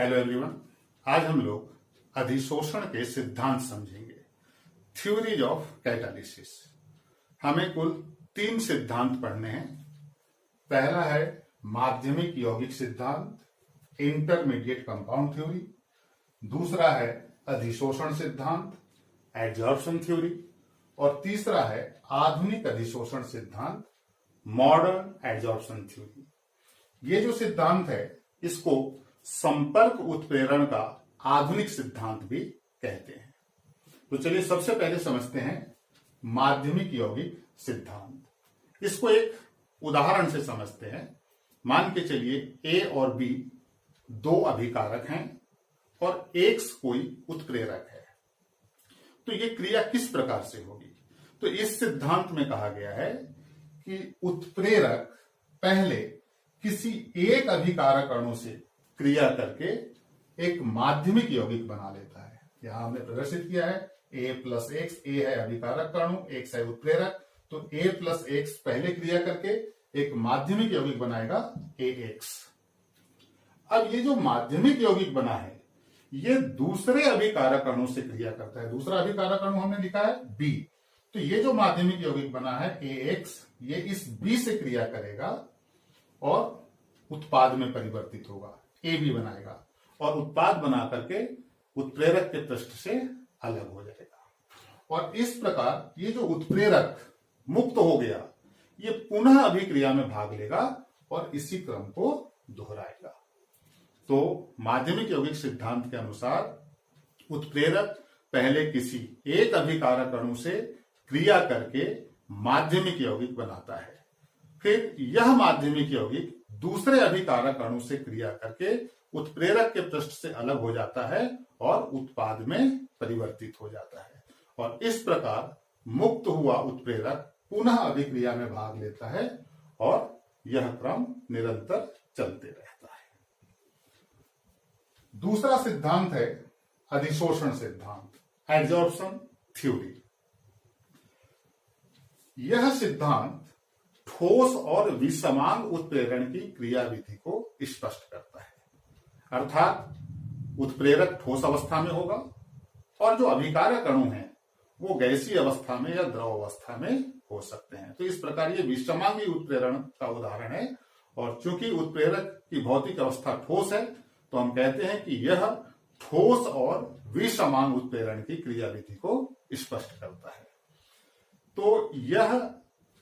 Hello everyone. आज हम लोग अधिशोषण के सिद्धांत समझेंगे, थ्योरीज ऑफ कैटालिसिस। हमें कुल 3 सिद्धांत पढ़ने हैं। पहला है माध्यमिक यौगिक सिद्धांत, इंटरमीडिएट कंपाउंड थ्योरी। दूसरा है अधिशोषण सिद्धांत, एडजॉर्प्शन थ्योरी। और तीसरा है आधुनिक अधिशोषण सिद्धांत, मॉडर्न एडजॉर्प्शन थ्योरी। ये जो सिद्धांत है इसको संपर्क उत्प्रेरण का आधुनिक सिद्धांत भी कहते हैं। तो चलिए सबसे पहले समझते हैं माध्यमिक यौगिक सिद्धांत। इसको एक उदाहरण से समझते हैं। मान के चलिए ए और बी 2 अभिकारक हैं और X कोई उत्प्रेरक है। तो ये क्रिया किस प्रकार से होगी? तो इस सिद्धांत में कहा गया है कि उत्प्रेरक पहले किसी एक अभिकारक अणु से क्रिया करके एक माध्यमिक यौगिक बना लेता है। यहां हमने प्रदर्शित किया है A+X। ए है अभिकारक अणु, X है उत्प्रेरक। तो A+X पहले क्रिया करके एक माध्यमिक यौगिक बनाएगा AX। अब ये जो माध्यमिक यौगिक बना है ये दूसरे अभिकारक अणु से क्रिया करता है। दूसरा अभिकारक अणु हमने लिखा है B। तो ये जो माध्यमिक यौगिक बना है AX, ये इस B से क्रिया करेगा और उत्पाद में परिवर्तित होगा, AB बनाएगा और उत्पाद बना करके उत्प्रेरक के पृष्ठ से अलग हो जाएगा। और इस प्रकार ये जो उत्प्रेरक मुक्त हो गया ये पुनः अभिक्रिया में भाग लेगा और इसी क्रम को दोहराएगा। तो माध्यमिक यौगिक सिद्धांत के अनुसार उत्प्रेरक पहले किसी एक अभिकारक अणु से क्रिया करके माध्यमिक यौगिक बनाता है। फिर यह माध्यमिक यौगिक दूसरे अभिकारक अणु से क्रिया करके उत्प्रेरक के पृष्ठ से अलग हो जाता है और उत्पाद में परिवर्तित हो जाता है। और इस प्रकार मुक्त हुआ उत्प्रेरक पुनः अभिक्रिया में भाग लेता है और यह क्रम निरंतर चलते रहता है। दूसरा सिद्धांत है अधिशोषण सिद्धांत, एडजॉर्प्शन थ्योरी। यह सिद्धांत ठोस और विसमान उत्प्रेरण की क्रियाविधि को स्पष्ट करता है। अर्थात उत्प्रेरक ठोस अवस्था में होगा और जो अभिकारक अणु हैं वो गैसीय अवस्था में या द्रव अवस्था में हो सकते हैं। तो इस प्रकार ये विषमांगी उत्प्रेरण का उदाहरण है। और चूंकि उत्प्रेरक की भौतिक अवस्था ठोस है तो हम कहते हैं कि यह ठोस और विषमान उत्प्रेरण की क्रियाविधि को स्पष्ट करता है। तो यह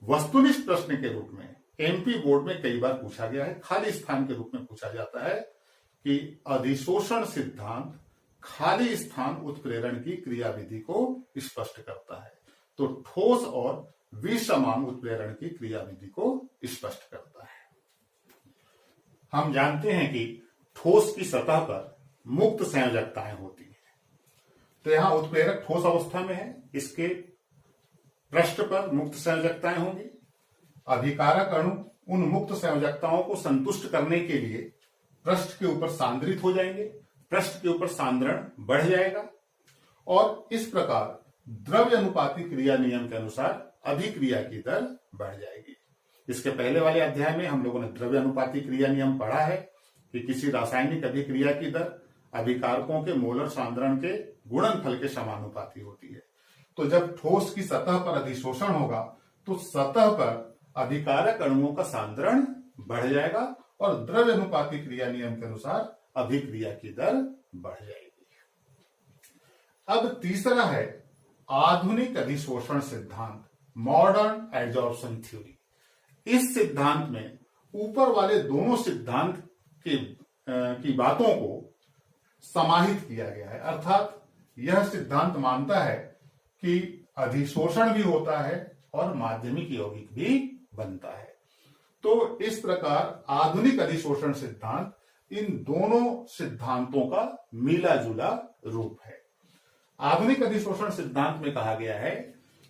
वस्तुनिष्ठ प्रश्न के रूप में एमपी बोर्ड में कई बार पूछा गया है। खाली स्थान के रूप में पूछा जाता है कि अधिशोषण सिद्धांत खाली स्थान उत्प्रेरण की क्रियाविधि को स्पष्ट करता है। तो ठोस और विसमान उत्प्रेरण की क्रियाविधि को स्पष्ट करता है। हम जानते हैं कि ठोस की सतह पर मुक्त संयोजकताएं होती हैं। तो यहां उत्प्रेरक ठोस अवस्था में है, इसके पृष्ठ पर मुक्त संयोजकताएं होंगी। अभिकारक अणु उन मुक्त संयोजकताओं को संतुष्ट करने के लिए पृष्ठ के ऊपर सांद्रित हो जाएंगे, पृष्ठ के ऊपर सांद्रण बढ़ जाएगा और इस प्रकार द्रव्य अनुपाती क्रिया नियम के अनुसार अभिक्रिया की दर बढ़ जाएगी। इसके पहले वाले अध्याय में हम लोगों ने द्रव्य अनुपाती क्रिया नियम पढ़ा है कि किसी रासायनिक अभिक्रिया की दर अभिकारकों के मोलर सांद्रण के गुणनफल के समानुपाती होती है। तो जब ठोस की सतह पर अधिशोषण होगा तो सतह पर अभिकारक अणुओं का सांद्रण बढ़ जाएगा और द्रव्य अनुपाती क्रिया नियम के अनुसार अभिक्रिया की दर बढ़ जाएगी। अब तीसरा है आधुनिक अधिशोषण सिद्धांत, मॉडर्न एडजॉर्प्शन थ्योरी। इस सिद्धांत में ऊपर वाले दोनों सिद्धांत की बातों को समाहित किया गया है। अर्थात यह सिद्धांत मानता है कि अधिशोषण भी होता है और माध्यमिक यौगिक भी बनता है। तो इस प्रकार आधुनिक अधिशोषण सिद्धांत इन दोनों सिद्धांतों का मिला जुला रूप है। आधुनिक अधिशोषण सिद्धांत में कहा गया है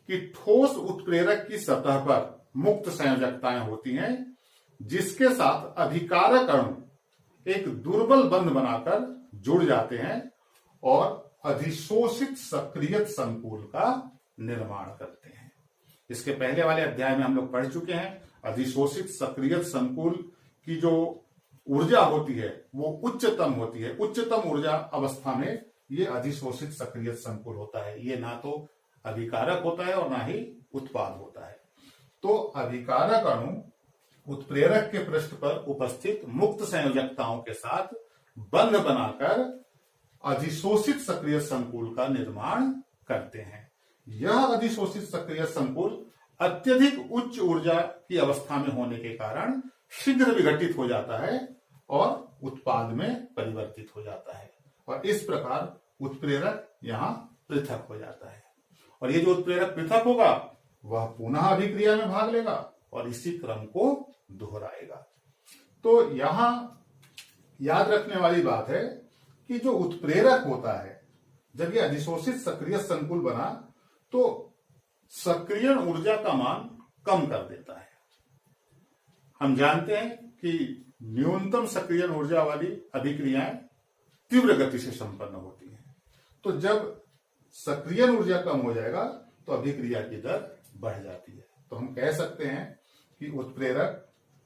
कि ठोस उत्प्रेरक की सतह पर मुक्त संयोजकताएं होती हैं जिसके साथ अभिकारक अणु एक दुर्बल बंध बनाकर जुड़ जाते हैं और अधिशोषित सक्रियत संकुल का निर्माण करते हैं। इसके पहले वाले अध्याय में हम लोग पढ़ चुके हैं अधिशोषित सक्रियत संकुल की जो ऊर्जा होती है वो उच्चतम होती है। उच्चतम ऊर्जा अवस्था में ये अधिशोषित सक्रिय संकुल होता है। ये ना तो अभिकारक होता है और ना ही उत्पाद होता है। तो अभिकारक अणु उत्प्रेरक के पृष्ठ पर उपस्थित मुक्त संयोजकताओं के साथ बंध बनाकर अधिशोषित सक्रिय संकुल का निर्माण करते हैं। यह अधिशोषित सक्रिय संकुल अत्यधिक उच्च ऊर्जा की अवस्था में होने के कारण शीघ्र विघटित हो जाता है और उत्पाद में परिवर्तित हो जाता है, और इस प्रकार उत्प्रेरक यहां पृथक हो जाता है। और ये जो उत्प्रेरक पृथक होगा वह पुनः अभिक्रिया में भाग लेगा और इसी क्रम को दोहराएगा। तो यहां याद रखने वाली बात है कि जो उत्प्रेरक होता है, जब ये अधिशोषित सक्रिय संकुल बना तो सक्रियण ऊर्जा का मान कम कर देता है। हम जानते हैं कि न्यूनतम सक्रियण ऊर्जा वाली अभिक्रियाएं तीव्र गति से संपन्न होती हैं। तो जब सक्रियण ऊर्जा कम हो जाएगा तो अभिक्रिया की दर बढ़ जाती है। तो हम कह सकते हैं कि उत्प्रेरक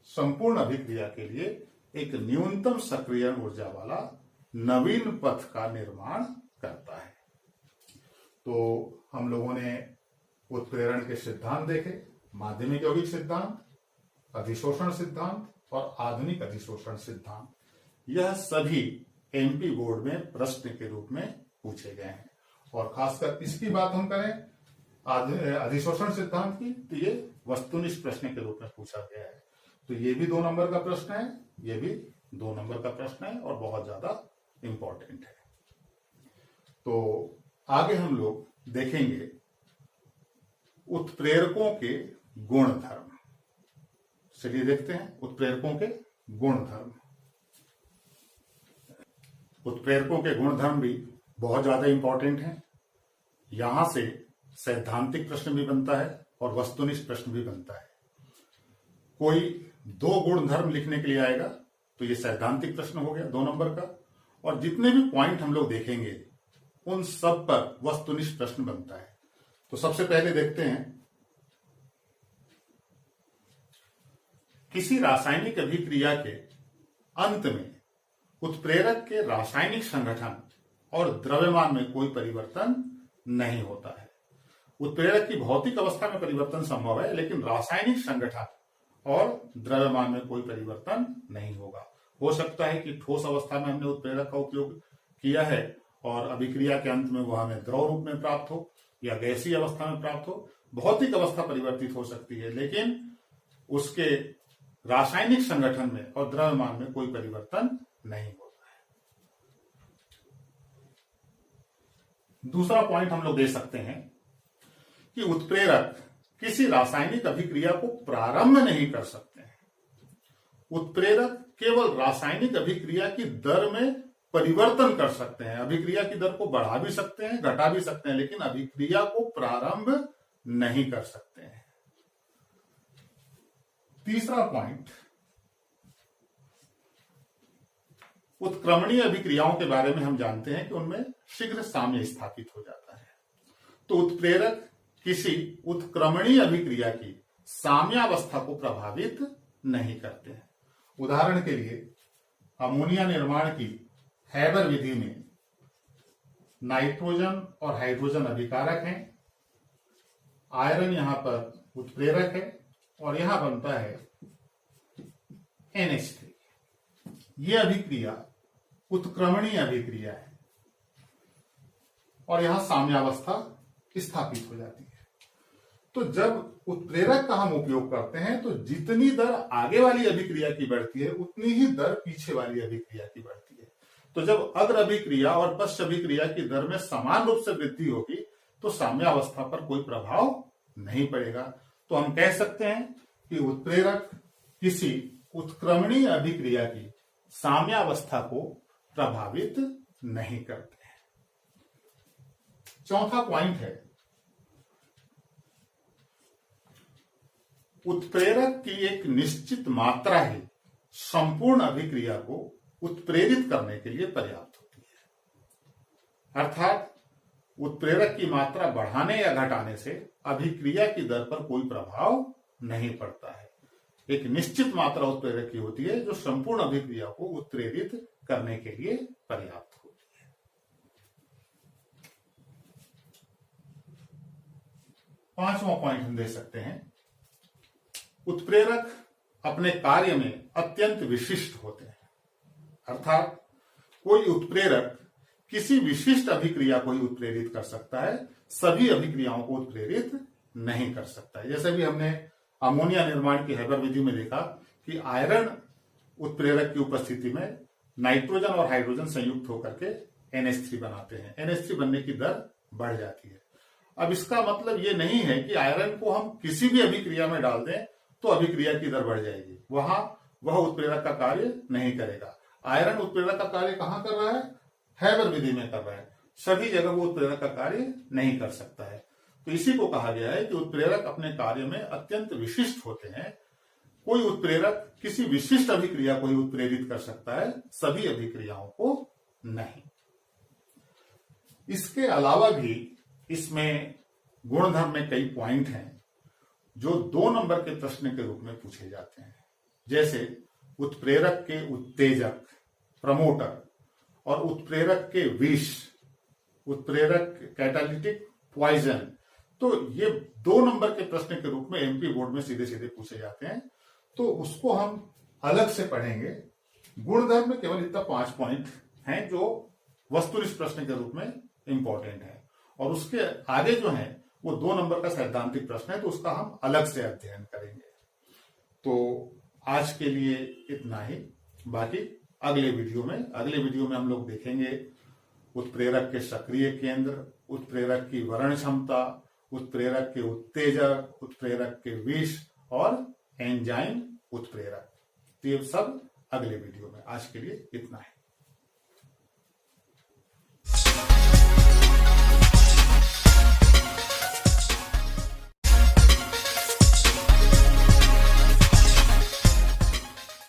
संपूर्ण अभिक्रिया के लिए एक न्यूनतम सक्रियण ऊर्जा वाला नवीन पथ का निर्माण करता है। तो हम लोगों ने उत्प्रेरण के सिद्धांत देखे, माध्यमिक यौगिक सिद्धांत, अधिशोषण सिद्धांत और आधुनिक अधिशोषण सिद्धांत। यह सभी एमपी बोर्ड में प्रश्न के रूप में पूछे गए हैं। और खासकर इसकी बात हम करें अधिशोषण सिद्धांत की, तो ये वस्तुनिष्ठ प्रश्न के रूप में पूछा गया है। तो ये भी 2 नंबर का प्रश्न है, ये भी 2 नंबर का प्रश्न है और बहुत ज्यादा इंपॉर्टेंट है। तो आगे हम लोग देखेंगे उत्प्रेरकों के गुण धर्म। चलिए देखते हैं उत्प्रेरकों के गुण धर्म। उत्प्रेरकों के गुण धर्म भी बहुत ज्यादा इंपॉर्टेंट हैं। यहां से सैद्धांतिक प्रश्न भी बनता है और वस्तुनिष्ठ प्रश्न भी बनता है। कोई 2 गुण धर्म लिखने के लिए आएगा तो ये सैद्धांतिक प्रश्न हो गया 2 नंबर का, और जितने भी पॉइंट हम लोग देखेंगे उन सब पर वस्तुनिष्ठ प्रश्न बनता है। तो सबसे पहले देखते हैं, किसी रासायनिक अभिक्रिया के अंत में उत्प्रेरक के रासायनिक संगठन और द्रव्यमान में कोई परिवर्तन नहीं होता है। उत्प्रेरक की भौतिक अवस्था में परिवर्तन संभव है, लेकिन रासायनिक संगठन और द्रव्यमान में कोई परिवर्तन नहीं होगा। हो सकता है कि ठोस अवस्था में हमने उत्प्रेरक का उपयोग किया है और अभिक्रिया के अंत में वह हमें द्रव रूप में प्राप्त हो या गैसीय अवस्था में प्राप्त हो। भौतिक अवस्था परिवर्तित हो सकती है, लेकिन उसके रासायनिक संगठन में और द्रव्यमान में कोई परिवर्तन नहीं होता है। दूसरा पॉइंट हम लोग दे सकते हैं कि उत्प्रेरक किसी रासायनिक अभिक्रिया को प्रारंभ नहीं कर सकते हैं। उत्प्रेरक केवल रासायनिक अभिक्रिया की दर में परिवर्तन कर सकते हैं। अभिक्रिया की दर को बढ़ा भी सकते हैं, घटा भी सकते हैं, लेकिन अभिक्रिया को प्रारंभ नहीं कर सकते हैं। तीसरा पॉइंट, उत्क्रमणीय अभिक्रियाओं के बारे में हम जानते हैं कि उनमें शीघ्र साम्य स्थापित हो जाता है। तो उत्प्रेरक किसी उत्क्रमणीय अभिक्रिया की साम्यावस्था को प्रभावित नहीं करते हैं। उदाहरण के लिए अमोनिया निर्माण की हैबर विधि में नाइट्रोजन और हाइड्रोजन अभिकारक हैं, आयरन यहां पर उत्प्रेरक है और यहां बनता है NH3। यह अभिक्रिया उत्क्रमणीय अभिक्रिया है और यहां साम्यावस्था स्थापित हो जाती है। तो जब उत्प्रेरक का हम उपयोग करते हैं तो जितनी दर आगे वाली अभिक्रिया की बढ़ती है उतनी ही दर पीछे वाली अभिक्रिया की बढ़ती है। तो जब अग्र अभिक्रिया और पश्च अभिक्रिया की दर में समान रूप से वृद्धि होगी तो साम्यावस्था पर कोई प्रभाव नहीं पड़ेगा। तो हम कह सकते हैं कि उत्प्रेरक किसी उत्क्रमणीय अभिक्रिया की साम्यावस्था को प्रभावित नहीं करते हैं। चौथा पॉइंट है, उत्प्रेरक की एक निश्चित मात्रा ही संपूर्ण अभिक्रिया को उत्प्रेरित करने के लिए पर्याप्त होती है। अर्थात उत्प्रेरक की मात्रा बढ़ाने या घटाने से अभिक्रिया की दर पर कोई प्रभाव नहीं पड़ता है। एक निश्चित मात्रा उत्प्रेरक की होती है जो संपूर्ण अभिक्रिया को उत्प्रेरित करने के लिए पर्याप्त होती है। 5वां पॉइंट हम दे सकते हैं, उत्प्रेरक अपने कार्य में अत्यंत विशिष्ट होते हैं। अर्थात कोई उत्प्रेरक किसी विशिष्ट अभिक्रिया को ही उत्प्रेरित कर सकता है, सभी अभिक्रियाओं को उत्प्रेरित नहीं कर सकता है। जैसे भी हमने अमोनिया निर्माण की हैबर विधि में देखा कि आयरन उत्प्रेरक की उपस्थिति में नाइट्रोजन और हाइड्रोजन संयुक्त होकर के NH3 बनाते हैं। NH3 बनने की दर बढ़ जाती है। अब इसका मतलब ये नहीं है कि आयरन को हम किसी भी अभिक्रिया में डाल दें तो अभिक्रिया की दर बढ़ जाएगी, वहां वह उत्प्रेरक का कार्य नहीं करेगा। आयरन उत्प्रेरक का कार्य कहां कर रहा है? हैबर विधि में कर रहा है। सभी जगह वो उत्प्रेरक का कार्य नहीं कर सकता है। तो इसी को कहा गया है कि उत्प्रेरक अपने कार्य में अत्यंत विशिष्ट होते हैं। कोई उत्प्रेरक किसी विशिष्ट अभिक्रिया को ही उत्प्रेरित कर सकता है, सभी अभिक्रियाओं को नहीं। इसके अलावा भी इसमें गुणधर्म में कई पॉइंट हैं जो 2 नंबर के प्रश्न के रूप में पूछे जाते हैं। जैसे उत्प्रेरक के उत्तेजक प्रमोटर और उत्प्रेरक के विष, उत्प्रेरक कैटालिटिक पॉइजन, तो ये 2 नंबर के प्रश्न के रूप में MP बोर्ड में सीधे सीधे पूछे जाते हैं, तो उसको हम अलग से पढ़ेंगे। गुणधर्म में केवल इतना 5 पॉइंट हैं जो वस्तुनिष्ठ प्रश्न के रूप में इंपॉर्टेंट है, और उसके आगे जो है वो 2 नंबर का सैद्धांतिक प्रश्न है, तो उसका हम अलग से अध्ययन करेंगे। तो आज के लिए इतना ही। बाकी अगले वीडियो में हम लोग देखेंगे उत्प्रेरक के सक्रिय केंद्र, उत्प्रेरक की वर्ण क्षमता, उत्प्रेरक के उत्तेजक, उत्प्रेरक के विष और एंजाइम उत्प्रेरक। तो ये सब अगले वीडियो में। आज के लिए इतना है।